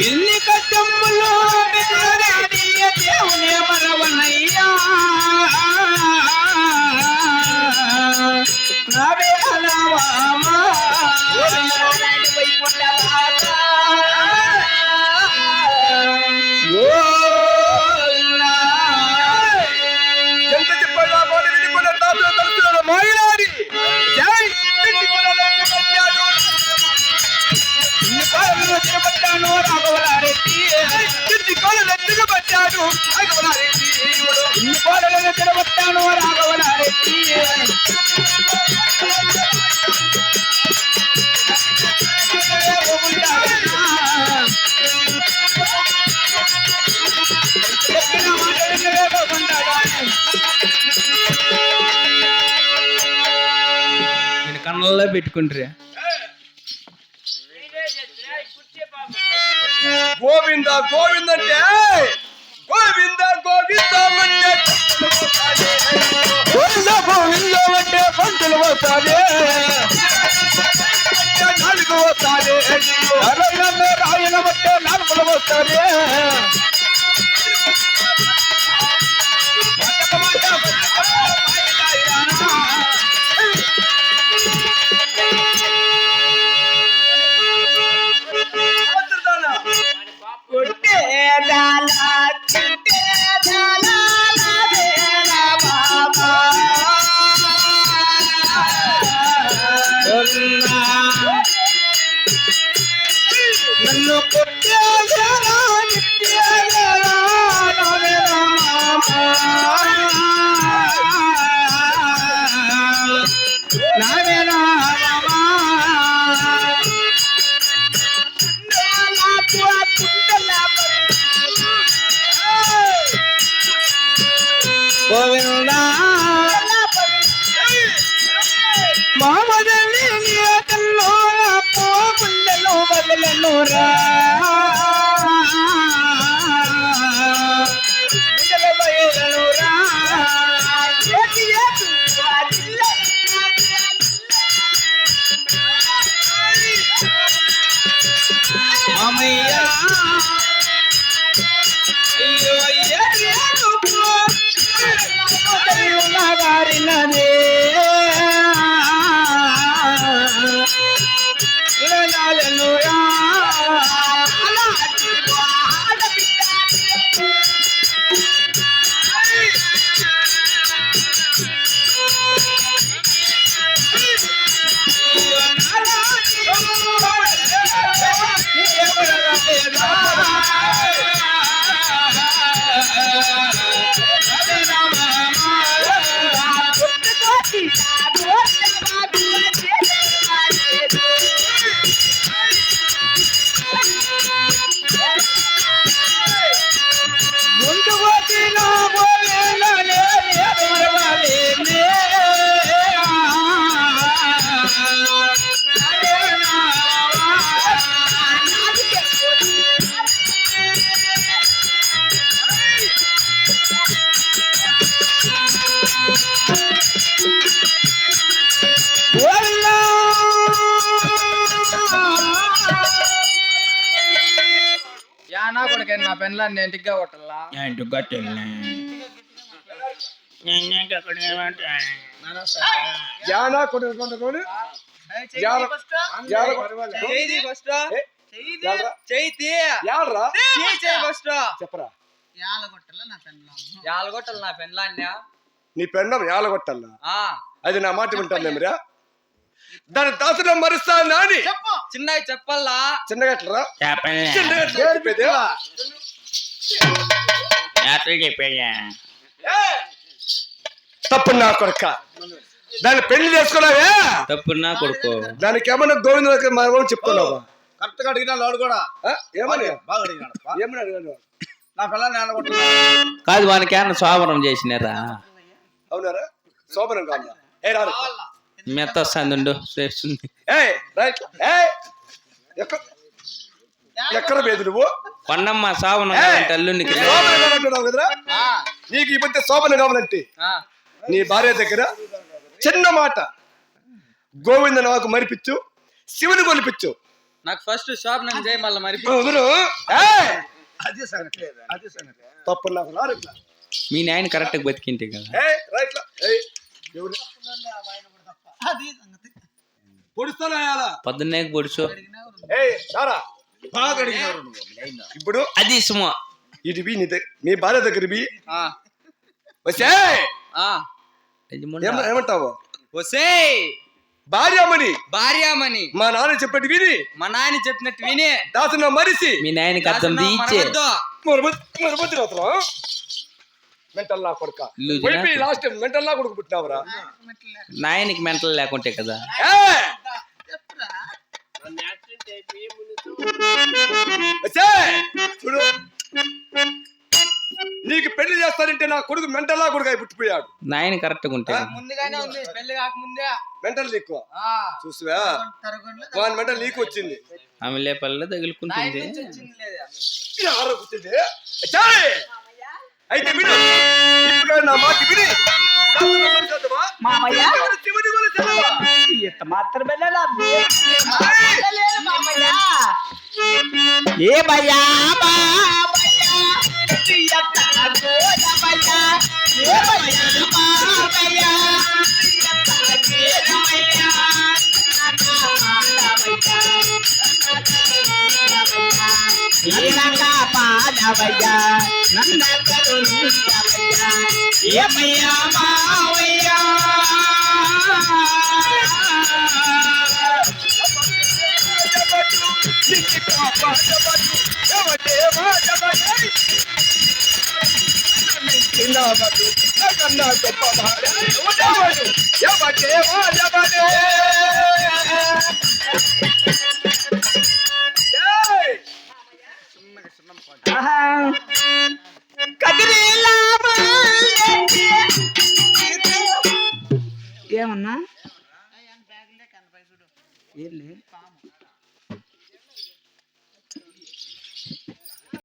ఎన్ని కష్టములో దేవుని మరవనయ్యా నవే అలవామా తిరగబట్టాను రాఘవనారెడ్డి నేను కళ్ళల్లో పెట్టుకుంటారా గోవింద గోవింద అంటే గోవింద గోవింద అంటే గోవింద గోవింద అంటే పంటలు వస్తాదే నాలుగు వస్తాదే రాయన బట్టే నాలుగులు వస్తాదే నన్ను గోవిందా మామదని నీతల్లో పోగుండెలో వదలనురా బయలురా మామయ్యా అయ్యో అయ్యో గారినదే ఇలాలనురా యానా కొడుకు నా పెన్లాన్ని ఇంటిగా కొట్టాలా ఇంటికి కొట్టాలి జానా కొడుకు చెప్పరా యాలగొట్టలు నా పెళ్ళాన్నే. నీ పెన్నం ఏలగొట్టల్లా అది నా మాట వింటాను మేమరా దాని దాసులో మరుస్తా నాని చిన్నగా చెప్పల్లా. చిన్నగా ఎట్లరా చిన్నగా ఎట్లా చెప్పేది? తప్పు నా కొడుక దాన్ని పెళ్లి చేసుకున్నావే తప్పు నా కొడుకు. దానికి ఏమన్నా గోవింద మనం చెప్తున్నావా? కరెక్ట్ గా అడిగినాడు వాడు కూడా ఏమని బాగా అడిగినాడు ఏమని అడిగాను? నా పిల్లల్ని ఏలగొట్టాలి. కాదు వానికి ఏమన్నా శోభనం చేసినారా? అవునారా శోభనం కాదా? ఏ రాదు మెత్త వస్తుంది చేస్తుంది. రైట్ ఎక్కడ లేదు నువ్వు కొండమ్మ శోభనం అల్లునికి శోభన కావాలంటున్నావు కదరా? నీకు ఈ మధ్య శోభన కావాలంటే నీ భార్య దగ్గర చిన్న మాట గోవింద నాకు మరిపించు శివుని కొలిపించు. నాకు ఫస్ట్ శోభనం చేయి మళ్ళీ మరి అదే సంగతి అదే సంగతి తప్పు నాకు రారు ఇట్లా. మీ నాయన కరెక్ట్ గా బతికింటే కదా. రైట్ పొడుస్తానా పొద్దున్నే పొడుచు బాగా అడిగినారు నువ్వు. ఇప్పుడు అది సుమ ఇది బి మీ భార్య దగ్గర బి వచ్చే ఏమంటావు? వసే భార్యమని భార్యామణి మా నాన్న చెప్పేది విని మా నాయన చెప్పినట్టు విని దాసున మరిసి మీ నాయనకి అర్థం తీయించే మెంటల్ నా కొడుక ఇల్లు లాస్ట్ టైం మెంటల్ నా కొడుకు పుట్టినావురా. నాయనకి మెంటల్ లేకుంటే కదా. చూడు నీకు పెళ్లి చేస్తానంటే నా కొడుకు మెంటల్ నా కొడుకు అయి పుట్టిపోయాడు. నాయన కరెక్ట్ గా ఉంటే ముందుగానే ఉంది పెళ్లి కాకముందే మెంటల్ నీకు చూసావా వాని మెంటల్ నీకు వచ్చింది. ఆమె లేపల్ల తగులుకుంటుంది. ఎవరో కూర్చుంది అయితే విను ఇప్పుడు నా మాట విని మాత్రమే ఏ భయ్యా పాదవయ్యా నన్న కరుణించవయ్యా ఏమయ్యా మావయ్యా ఏమన్నా